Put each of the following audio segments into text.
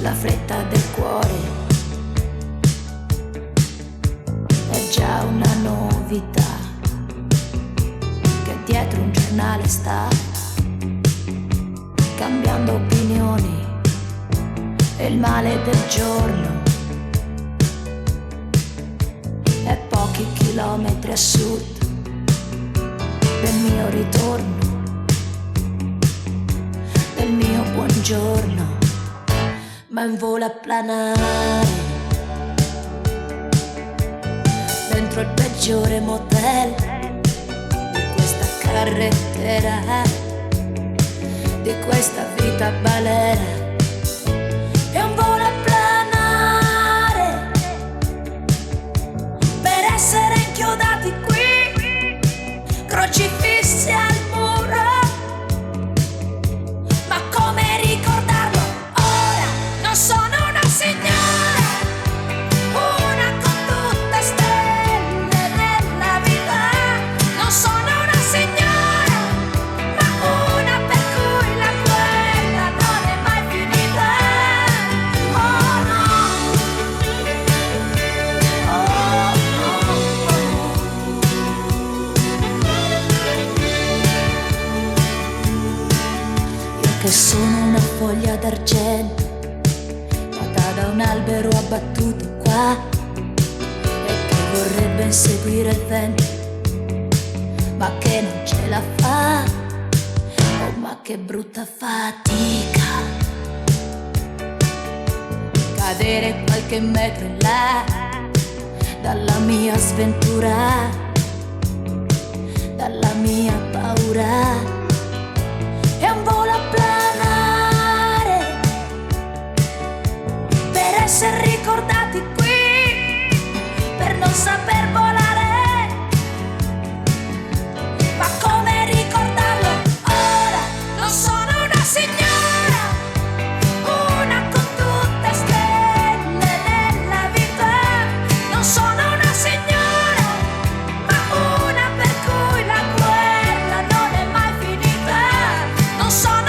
la fretta del cuore è già una novità, che dietro un giornale sta cambiando opinioni e il male del giorno è pochi chilometri a sud del mio ritorno, del mio buongiorno, ma in volo a planare dentro il peggiore motel di questa carrettera, di questa vita balera. È un volo a planare per essere inchiodati qui, crocifissi al muro. Ma come ricordarlo ora? Non sono una signora, una con tutte stelle nella vita. Non sono una signora, ma una per cui la guerra non è mai finita. Oh no, oh no. Io che sono una foglia d'argento nata da un albero abbattuto qua e che vorrebbe inseguire il vento, ma che non ce la fa. Oh, ma che brutta fatica cadere qualche metro in là dalla mia sventura, dalla mia paura. È un volo a planare per essere ricordati qui, per non saper volare. Ma come ricordarlo ora? Non sono una signora, una con tutte stelle nella vita. Non sono una signora, ma una per cui la guerra non è mai finita. Non sono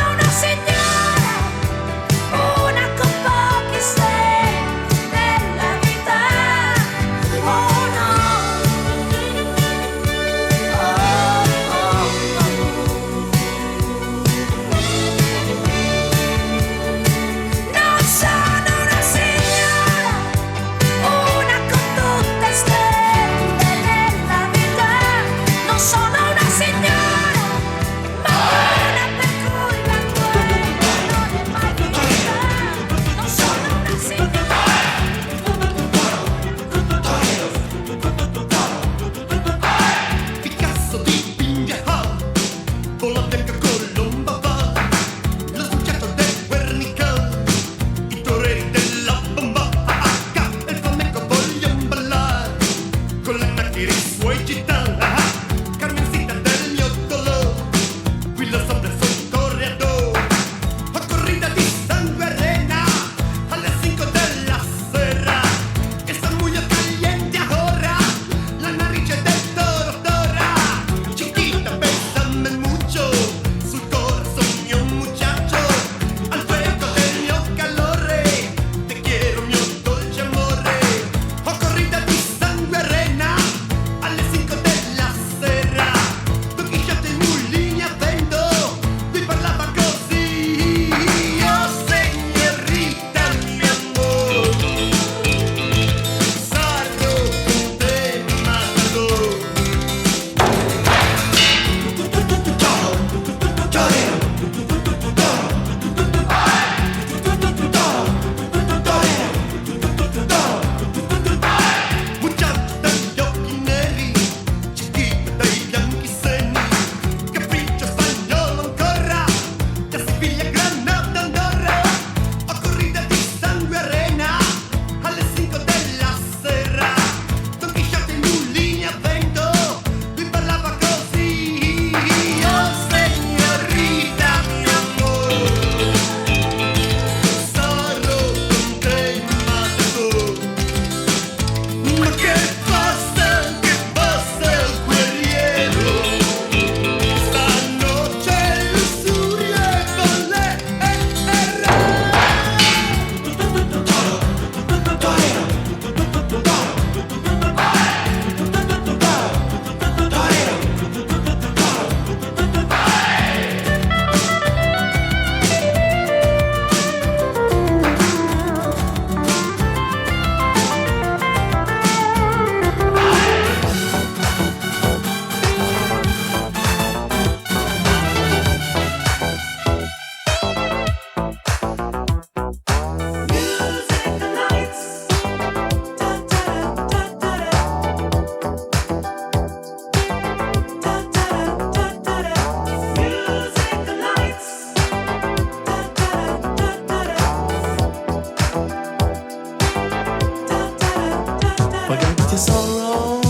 your sorrow,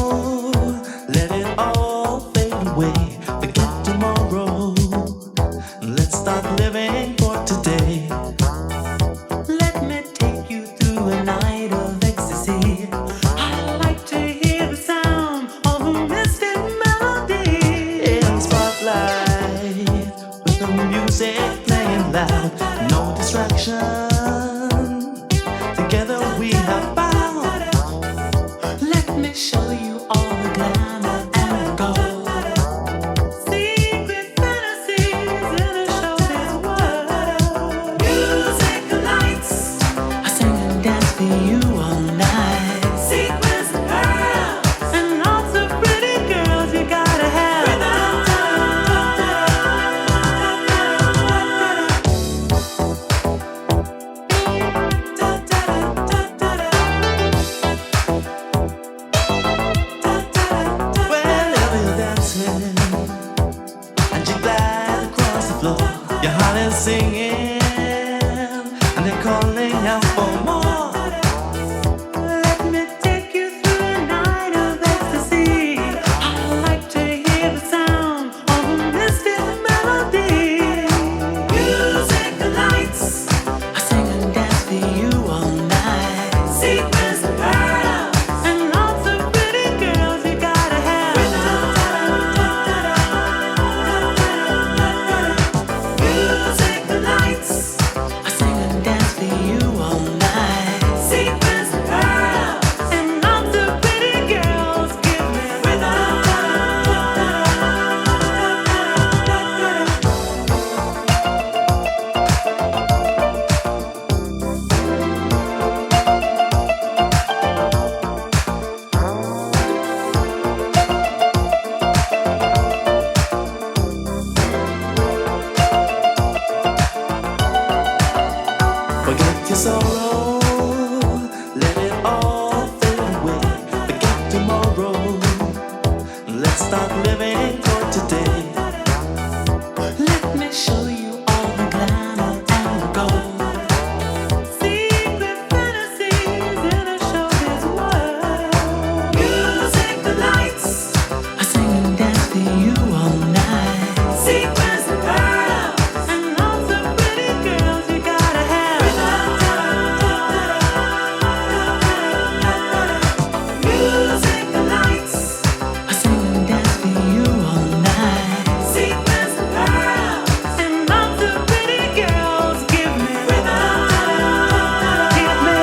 let it all fade away. Forget tomorrow, let's start living for today. Let me take you through a night of ecstasy. I like to hear the sound of a mystic melody in the spotlight, with the music playing loud, no distraction. Together we have found. Let me show you all the glamour and the gold. Secret fantasies in a showbiz world. Music lights, I sing and dance for you all night. Sequins and pearls, and lots of pretty girls you gotta have. Wherever you're dancing and you glide across the floor, your heart is singing and they're calling out for more. Let me take you through a night of ecstasy. I like to hear the sound of a mystic melody. Music lights, I sing and dance for you all night. Sequins and pearls, and lots of pretty girls you gotta have. Music lights, I sing and dance for you all night. Sequins and pearls, and lots of pretty girls give me rhythm. Forget your sorrow, let it all fade away. Forget tomorrow, let's start living for today. Let me show you all the glamour and the gold. Secret fantasies in a showbiz world. Music lights, I sing and dance for you all night. Sequins and pearls, and lots of pretty girls you gotta have. Music lights, I sing and dance for you all night. Sequins and pearls, and lots of pretty girls give me rhythm. Give me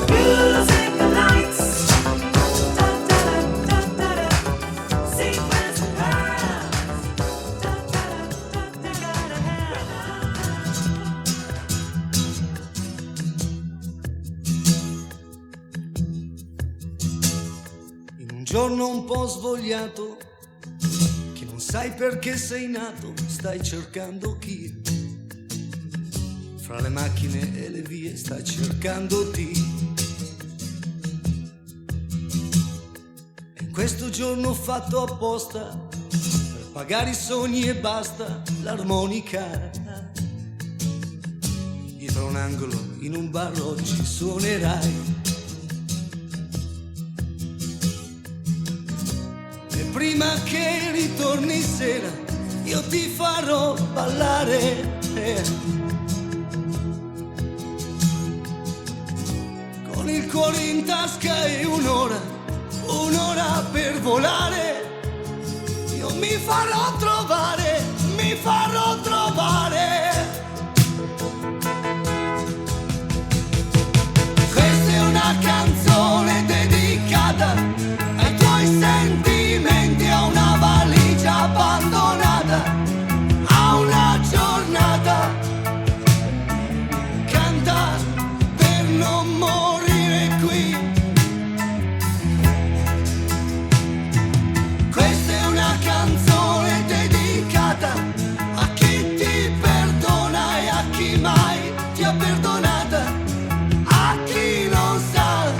music lights. Sequins and In un giorno un po' svogliato, che non sai perché sei nato, stai cercando chi? Fra le macchine e le vie stai cercando te. E in questo giorno fatto apposta, per pagare i sogni e basta, l'armonica. Dietro un angolo, in un bar oggi suonerai. E prima che ritorni sera io ti farò ballare. Con il cuore in tasca e un'ora per volare. Io mi farò trovare, mi farò trovare. Questa è una canzone dedicata ai tuoi sentimenti, a una valigia abbandonata, a una giornata. Canta per non morire qui. Questa è una canzone dedicata a chi ti perdona e a chi mai ti ha perdonata, a chi non sa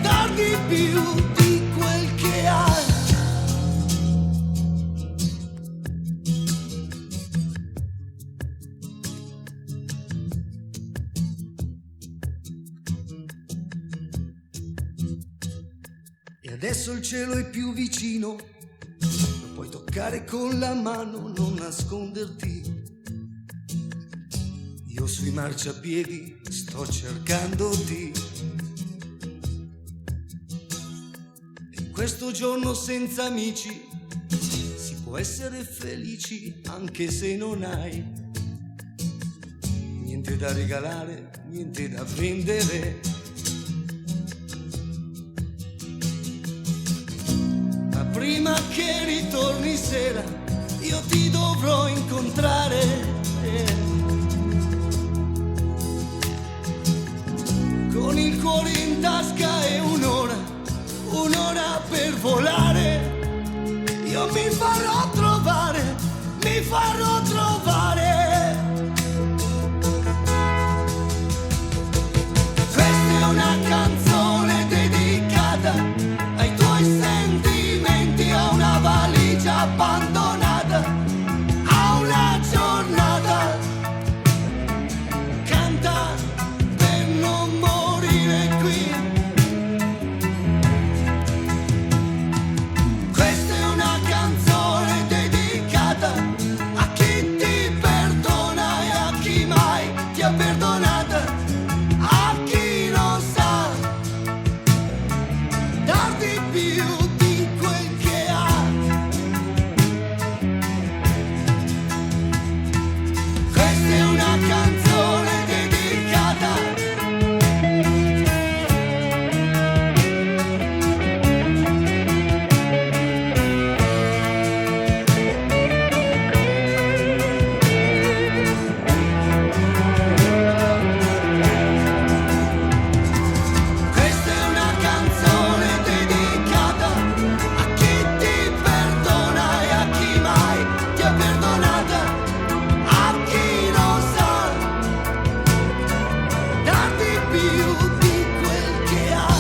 dar di più di quel che ha. adesso il cielo è più vicino, lo puoi toccare con la mano, non nasconderti. Io sui marciapiedi sto cercandoti. In questo giorno senza amici si può essere felici anche se non hai niente da regalare, niente da prendere. Ma prima che ritorni sera io ti dovrò incontrare. Con il cuore in tasca e un'ora per volare. Io mi farò trovare, mi farò trovare. Questa è una canzone dedicata ai tuoi sentimenti, a una valigia abbandonata, a una giornata. Canta per non morire qui. Questa è una canzone dedicata a chi ti perdona e a chi mai ti ha perdonata, a chi non sa darti più di quel che ha. Questa è una canzone dedicata Questa è una canzone dedicata a chi ti perdona e a chi mai ti ha perdonata, a chi non sa darti più di quel che ha.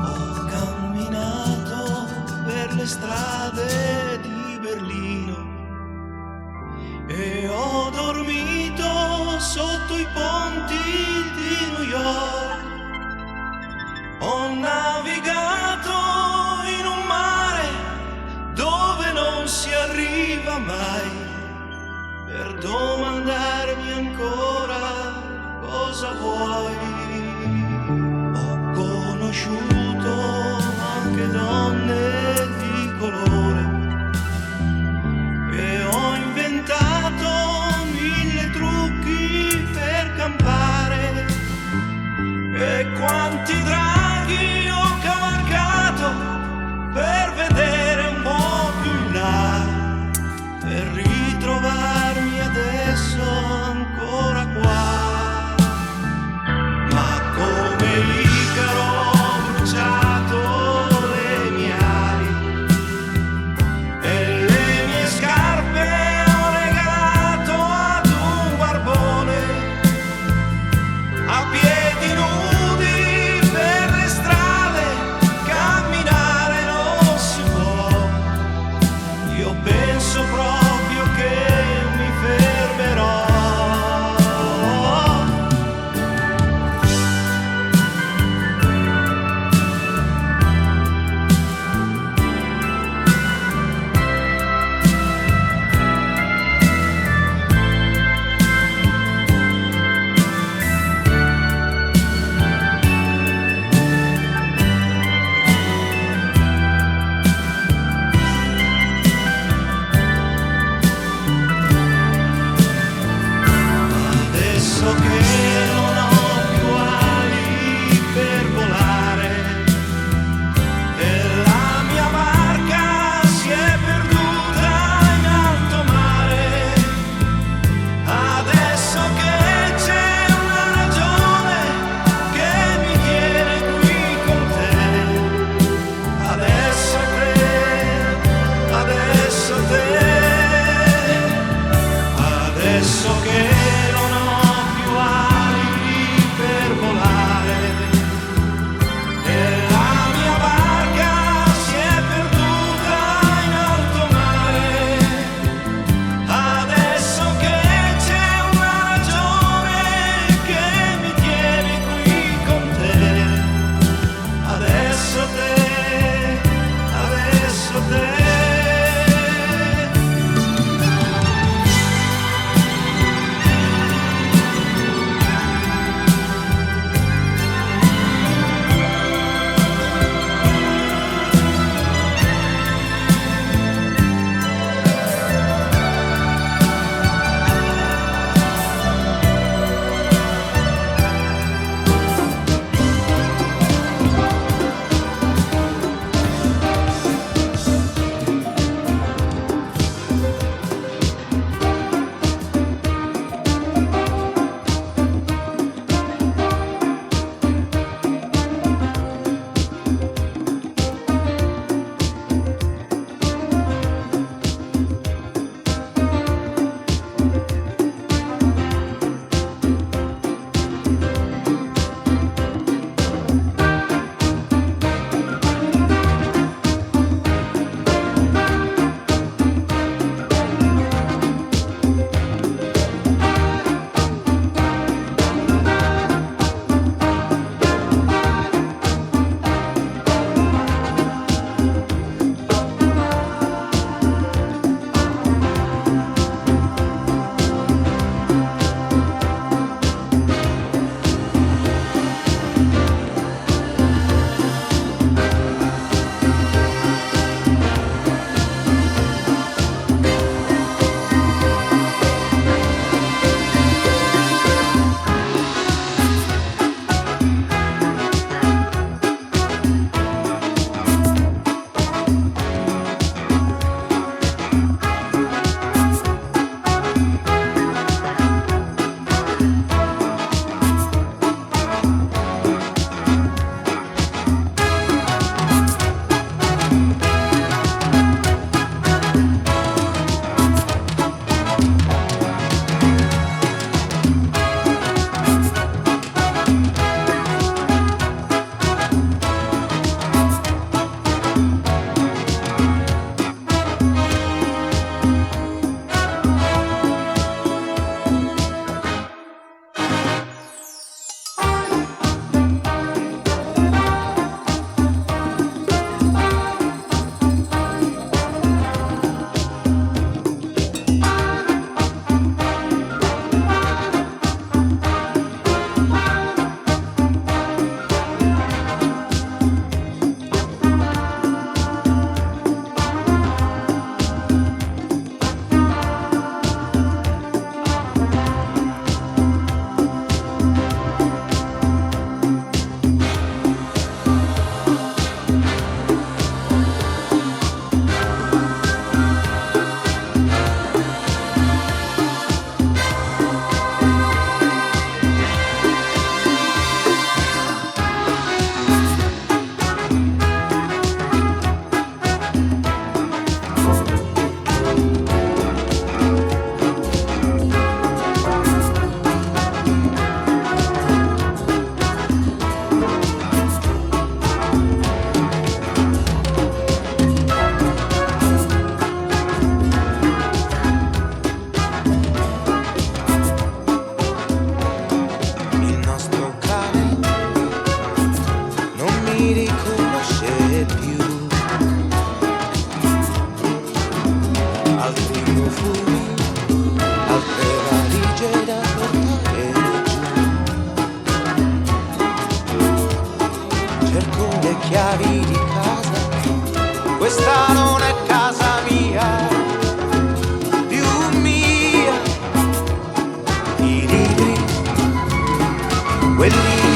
Ho camminato per le strade di Berlino e ho dormito sotto i ponti di New York. Ho navigato in un mare dove non si arriva mai, per domandarmi ancora cosa vuoi. Ho conosciuto anche donne di colore e ho inventato 1000 trucchi per campare. E quanti draghi ho cavalcato per vedere un po' più in là, per ritrovarmi adesso ancora qua. Ma come Icaro ho bruciato le mie ali e le mie scarpe ho regalato ad un barbone, a piedi nudi per le strade camminare non si può. Io penso proprio che mi fermerò.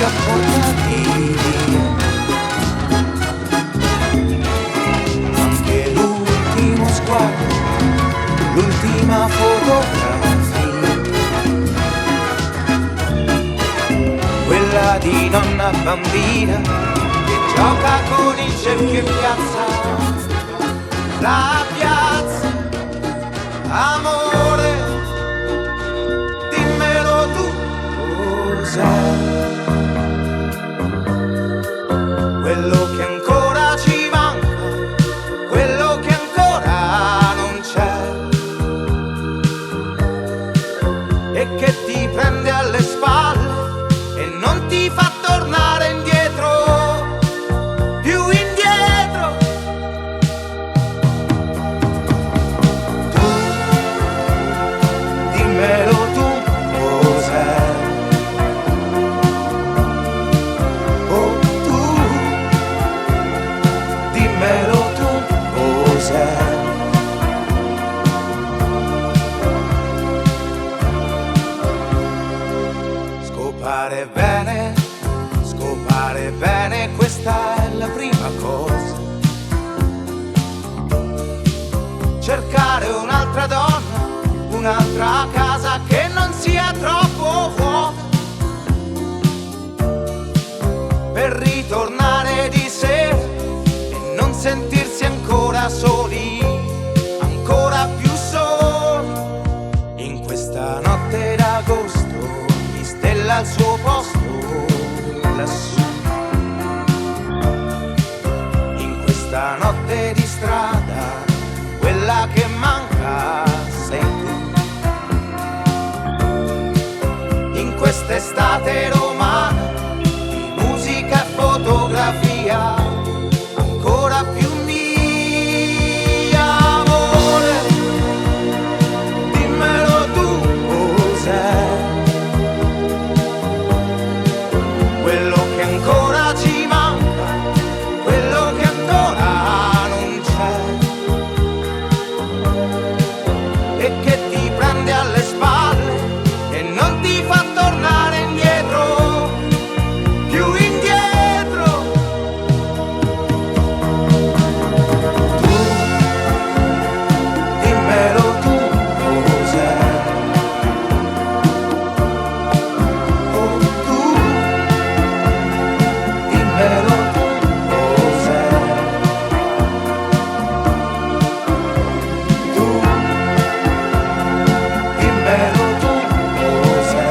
li ho portati via. Anche l'ultimo sguardo, l'ultima fotografia, quella di nonna bambina che gioca con il cerchio in piazza. La piazza, amore, dimmelo tu cos'è quello che ancora ci manca, quello che ancora non c'è e che ti prende alle spalle e non ti fa tornare indietro, più indietro. Tu, dimmelo tu cos'è. Oh tu, dimmelo tu cos'è. Scopare bene, questa è la prima cosa. Cercare un'altra donna, un'altra casa che non sia troppo vuota, per ritornare di sera e non sentirsi ancora soli, ancora più soli. In questa notte d'agosto ogni stella al suo posto lassù. In questa notte di strada quella che manca sei tu. In quest'estate romana di musica e fotografia ancora più mia. Amore, dimmelo tu cos'è quello che ancora ci manca, quello che ancora non c'è e che ti prende alle spalle e non ti fa tornare indietro, più indietro. Tu, dimmelo tu cos'è. Oh tu, dimmelo tu cos'è. Tu, dimmelo tu cos'è.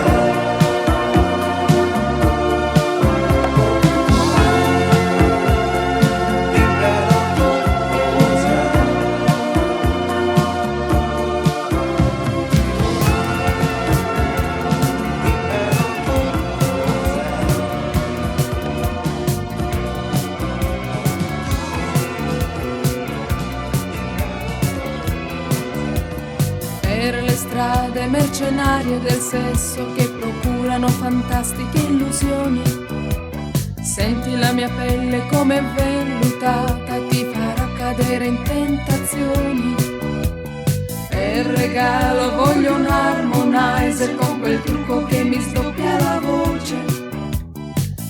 Dimmelo tu cos'è. Dimmelo tu Per le strade mercenarie del sesso che procurano fantastiche illusioni, senti la mia pelle come è vellutata, ti farà cadere in tentazioni. Per regalo voglio un harmonizer con quel trucco che mi sdoppia la voce.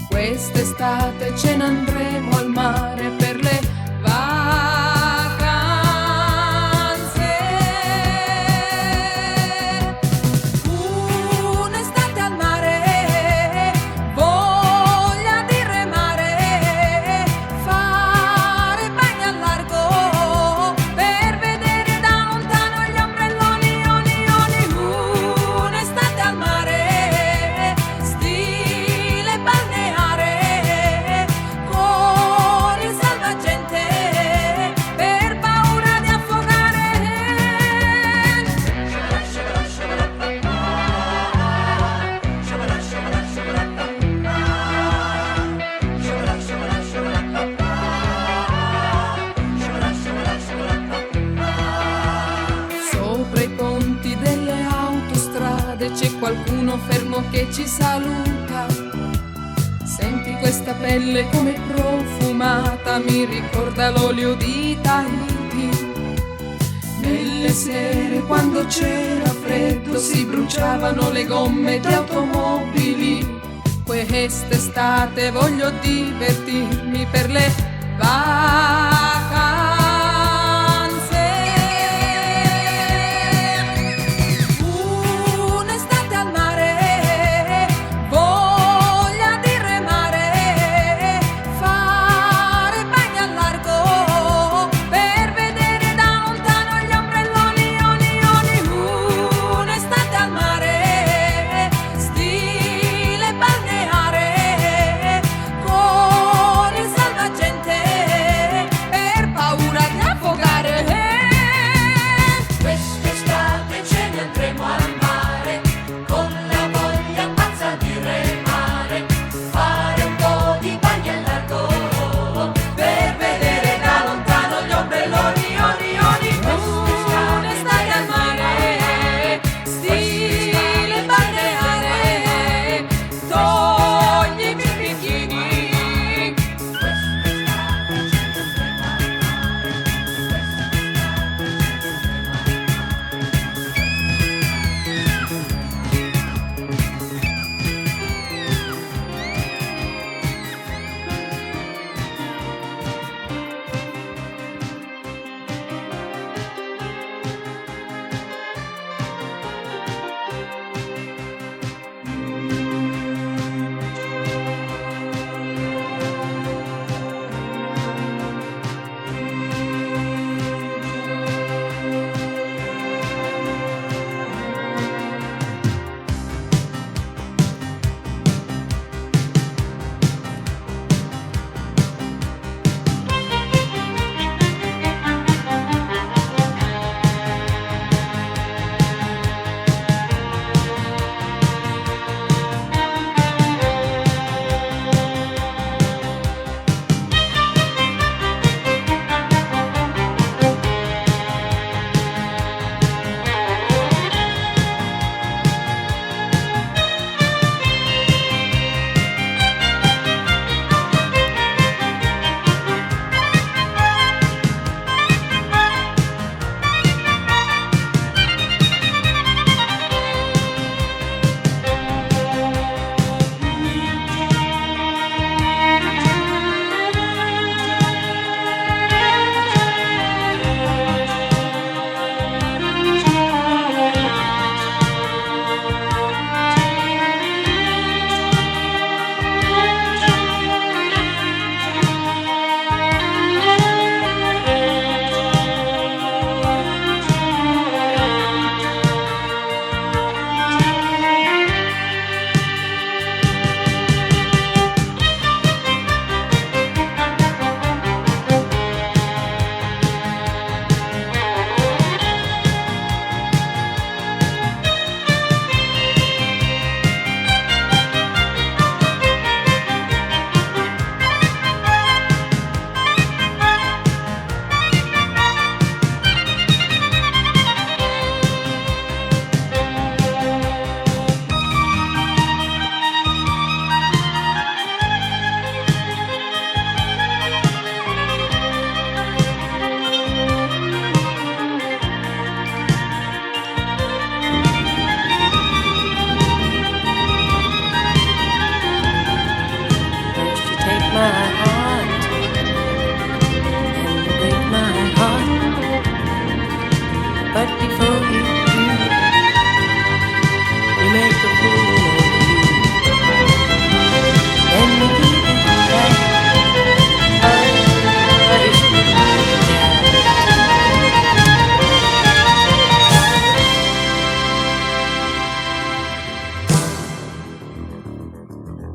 Quest'estate ce ne andremo al mare per le un'estate al mare, voglia di remare, fare bagni al largo, per vedere da lontano gli ombrelloni, un'estate al mare, stile balneare, con il salvagente, per paura di affogare. Sopra i ponti delle autostrade c'è qualcuno fermo che ci saluta. Senti questa pelle come profumata, mi ricorda l'olio di Tahiti. Nelle sere quando c'era freddo si bruciavano le gomme di automobili. Quest'estate voglio divertirmi per le vacanze. Un'estate al mare, voglia di remare, fare bagni al largo per vedere da lontano gli ombrelloni, oni, oni. Un'estate al mare, stile balneare, con il salvagente per paura di affogare. Quest'estate ce ne andremo al mare, con la voglia pazza di remare, fare un po' di bagni al largo, per vedere da lontano gli ombrelloni, oni, oni. Un'estate al mare, stile balneare, toglimi il bikini.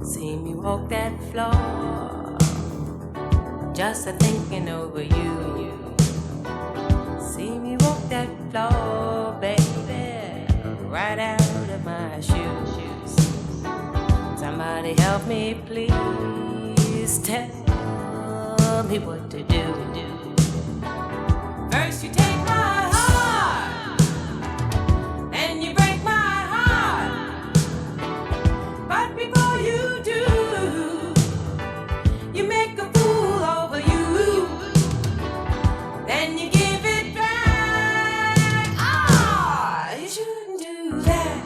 See me walk that floor, just a thinking over you. See me walk that floor, baby, right out of my shoes. Somebody help me, please tell me what to do. First you take my heart, and you break my heart. But before you do, you make a fool over you. Then you give it back. Ah, you shouldn't do that.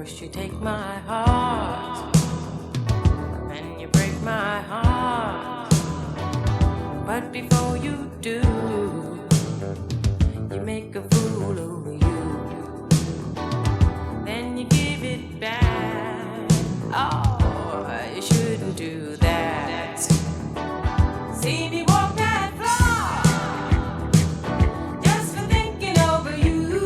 First you take my heart, then you break my heart. But before you do, you make a fool of you. Then you give it back. Oh, you shouldn't do that. See me walk that floor just for thinking over you.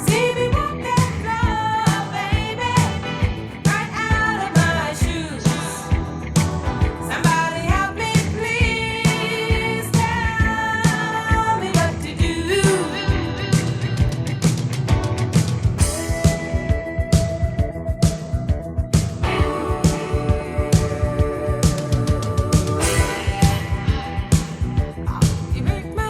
See me walk that floor, baby, right out of my shoes. Somebody help me, please. Tell me what to do. You make my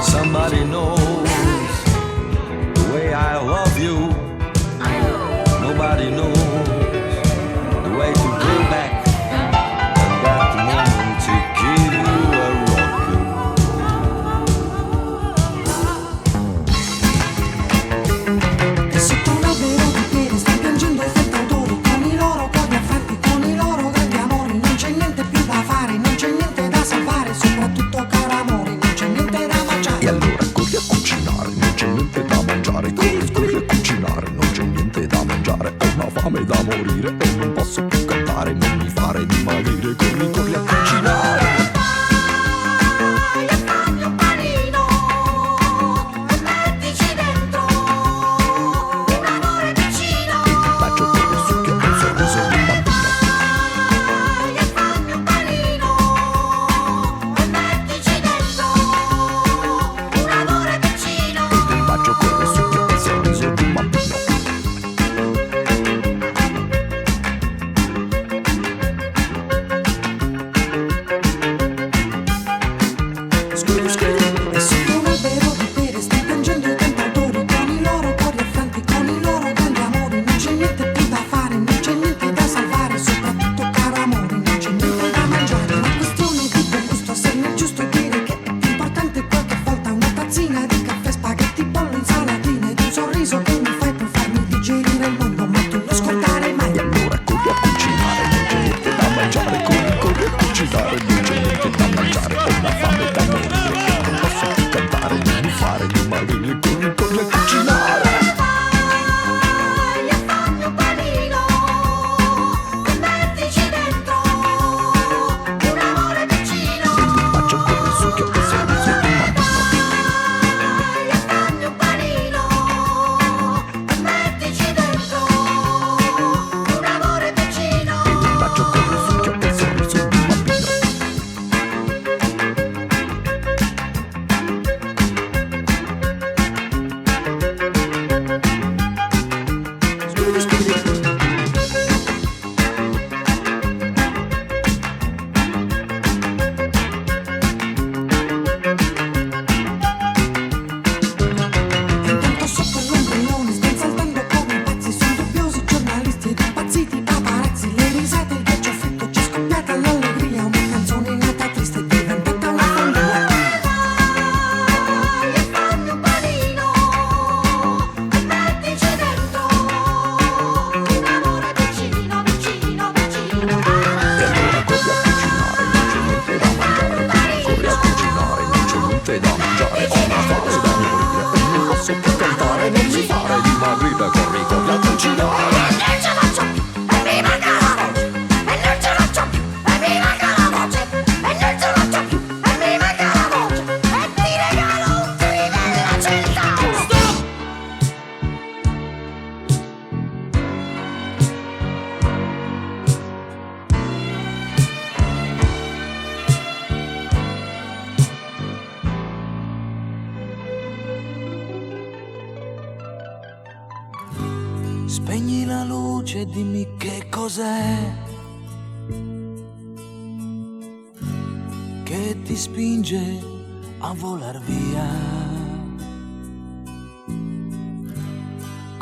Somebody knows the way I love you. Nobody knows the way to go back. And that moment to give you a rockin'. E sotto un albero di piedi stanno piangendo i cantautori con i loro cuori affranti, con i loro grandi amori. Non c'è niente più da fare, non c'è niente da salvare, soprattutto caro amore, non c'è niente da mangiare. E allora corri a cucinare, non c'è niente da mangiare. Corri a cucinare, non c'è niente da mangiare. Ho una fame da morire e non posso più cantare, non mi fare dimagrire. Corri a cucinare. Vai e fammi un panino e mettici dentro un amore vicino. Faccio con il succhio e il sorriso di un bambino. Vai e fammi un panino e mettici dentro un amore vicino. Faccio con il succhio e il sorriso di un bambino. E sotto un albero di pere stanno piangendo i cantautori con i loro cuori affranti, con i loro grandi amori. Non c'è niente più da fare, non c'è niente da salvare, soprattutto caro amore, non c'è niente da mangiare. È una questione di buon gusto, se non è giusto dire che è importante qualche volta una tazzina di caffè, spaghetti, pollo, insalatine ed un sorriso che mi fai per farmi digerire il mondo, ma tu non scordare mai. E allora corri a cucinare, non c'è niente da mangiare. Corri a cucinare, non c'è niente da mangiare. Ho una fame da morire e non posso più cantare, non mi fare dimagrire. Corri a cucinare. Vai e fammi un panino e mettici dentro un amore vicino. Faccio con il succhio e il sorriso di un bambino. Vai e fammi un panino e mettici dentro un amore vicino. Faccio con il succhio e il sorriso di un bambino. E intanto sotto l'ombrellone stanno saltando come pazzi, sono dubbiosi giornalisti ed impazziti paparazzi. Le risate, il ghiaccio fritto, c'è scoppiata l'allegria, una canzone nata triste è diventata una follia. Vai e fammi un panino e mettici dentro un amore vicino, vicino, vicino. E allora corri a cucinare, non c'è niente da mangiare. Corri a cucinare, non c'è niente da mangiare. Ho una fame da morire e non posso più cantare, non mi fare dimagrire. Corri a cucinare. Non ce la faccio più e mi manca la voce. E non ce la faccio più e mi manca la voce. E non ce la faccio più e mi manca la voce. E ti regalo un trivella celta. Spegni la luce e dimmi che cos'è che ti spinge a volar via.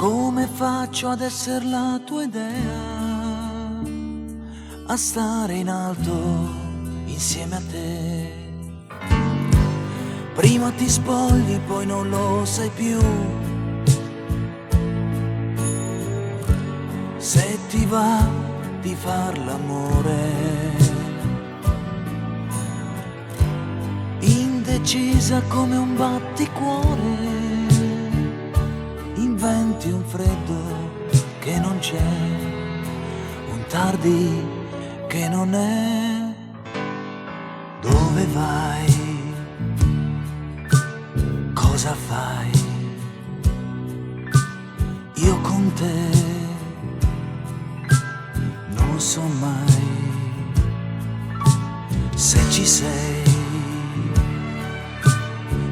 Come faccio ad essere la tua idea, a stare in alto insieme a te? Prima ti spogli, poi non lo sai più. Se ti va di far l'amore, indecisa come un batticuore, inventi un freddo che non c'è, un tardi che non è. Dove vai? Cosa fai? Io con te non so mai se ci sei,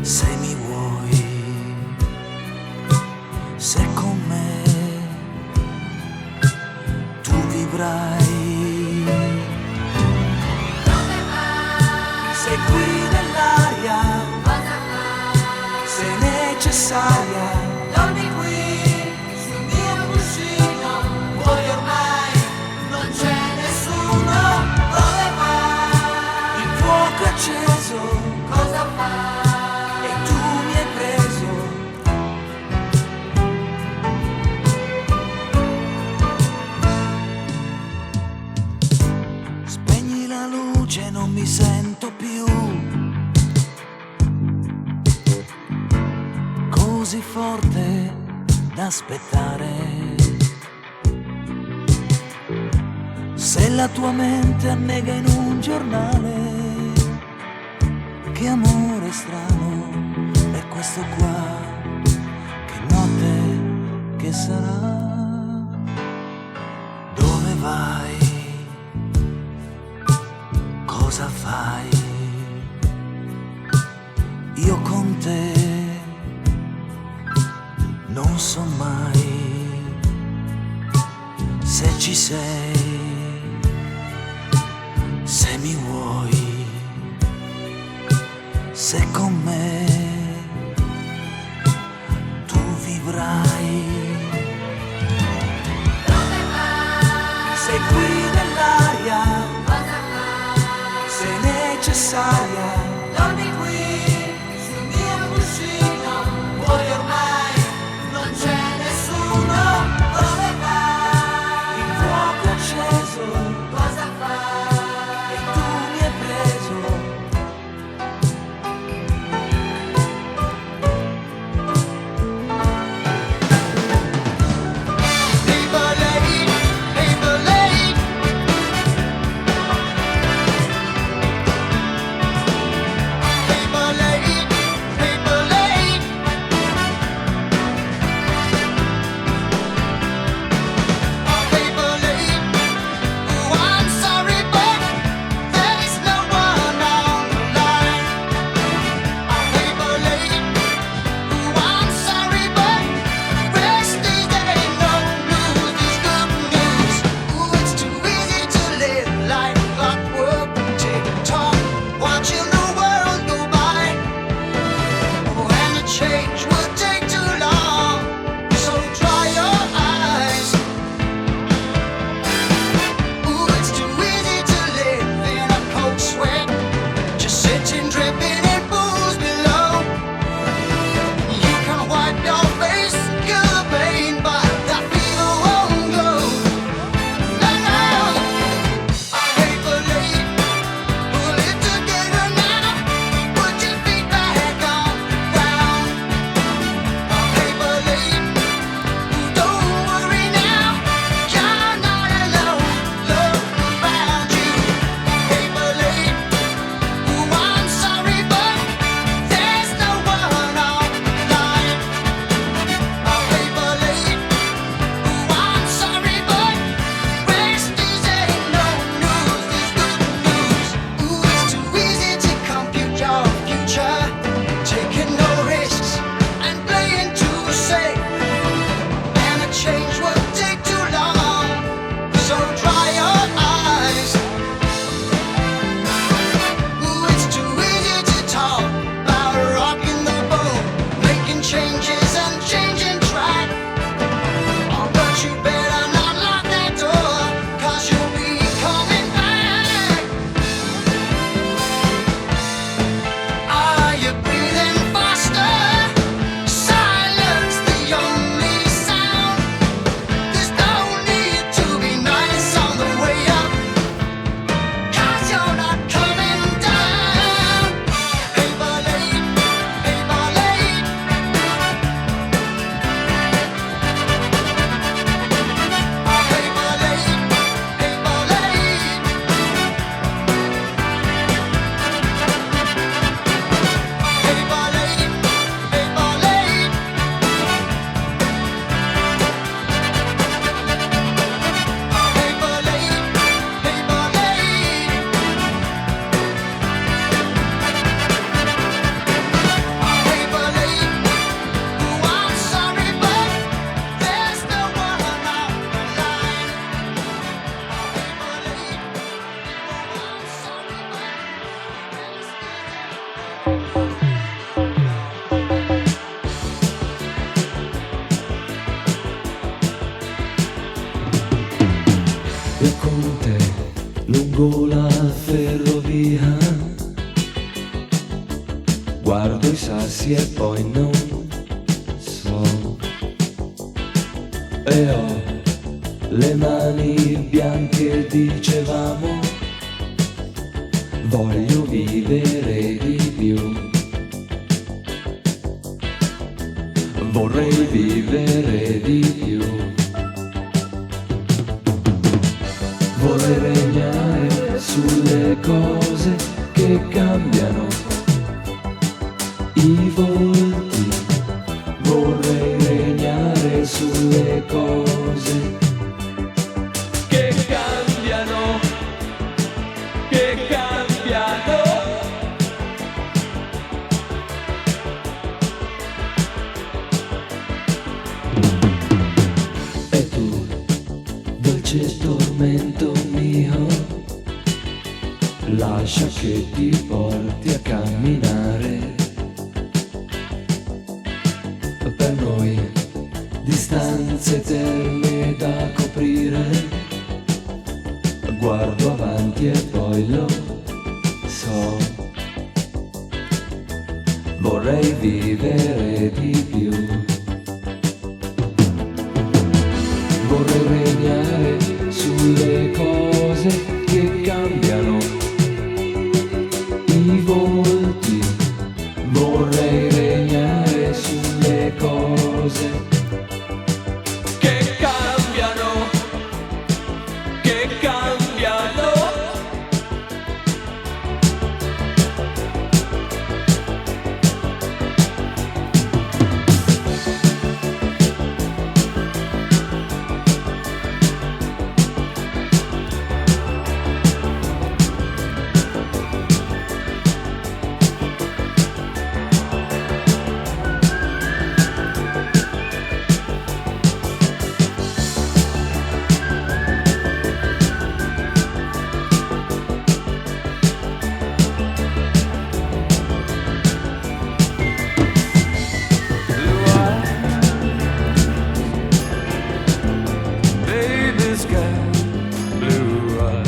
se mi vuoi, se con me tu vivrai. Sei qui nell'aria, sei necessaria. Dormi qui sul mio cuscino, poi ormai non c'è nessuno. Dove vai? Il fuoco è acceso, cosa fai? E tu mi hai preso. Spegni la luce, non mi sento più così forte da aspettare. Se la tua mente annega in un giornale, che amore strano è questo qua, che notte che sarà. Dove vai? Cosa fai? Io con te non so mai se ci sei, se mi vuoi, se con me tu vivrai. Sei qui nell'aria, sei necessaria. Dormi qui sul mio cuscino, poi ormai non c'è nessuno. Dove vai? Il fuoco è acceso, cosa fai? E tu mi hai preso. lungo la ferrovia, guardo i sassi e poi non so, e ho le mani bianche, dicevamo, voglio vivere di più, vorrei vivere di più, vorrei regnare sulle cose che cambiano, i volti, vorrei regnare sulle cose che cambiano, che cambiano. E tu, dolce tormento mio, lascia che ti porti a camminare. Per noi distanze eterne da coprire, guardo avanti e poi lo so, vorrei vivere di più, vorrei regnare sulle cose che cambiano, i volti, vorrei regnare sulle cose che cambiano, che cambiano. Baby's got blue eyes,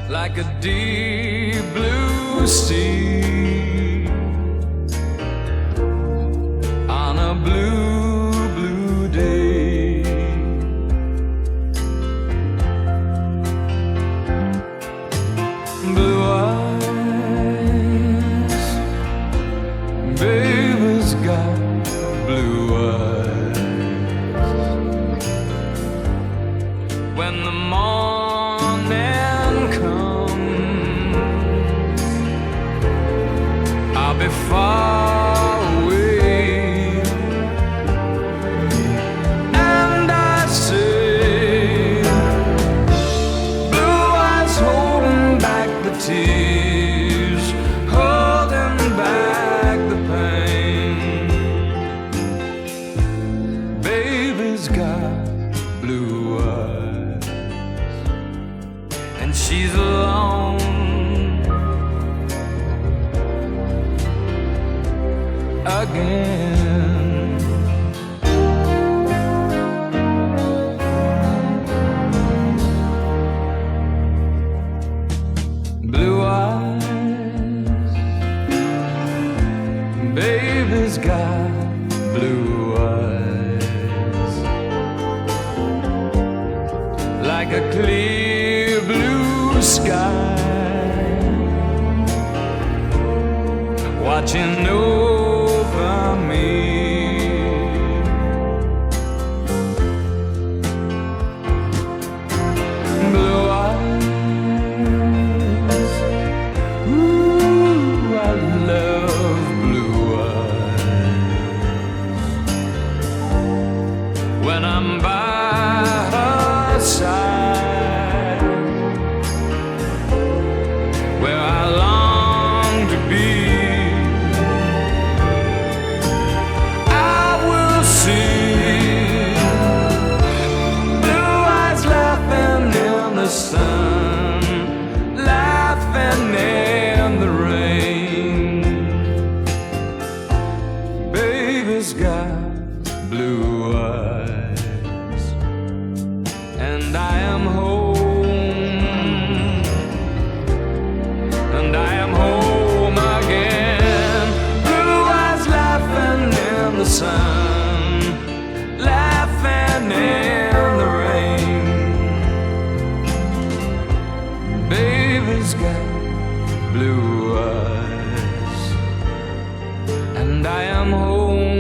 like a deep blue sea on a blue, blue day. Blue eyes, baby's got blue eyes. When the morning comes, I'll be far away, and I say, blue eyes holding back the tears, holding back the pain. Baby's got blue eyes, and she's alone again. Blue eyes, baby's got blue eyes, like a clear blue sky, watching over me. Blue eyes, ooh, I love blue eyes. When I'm by her side, where I long to be, She's got blue eyes, and I am home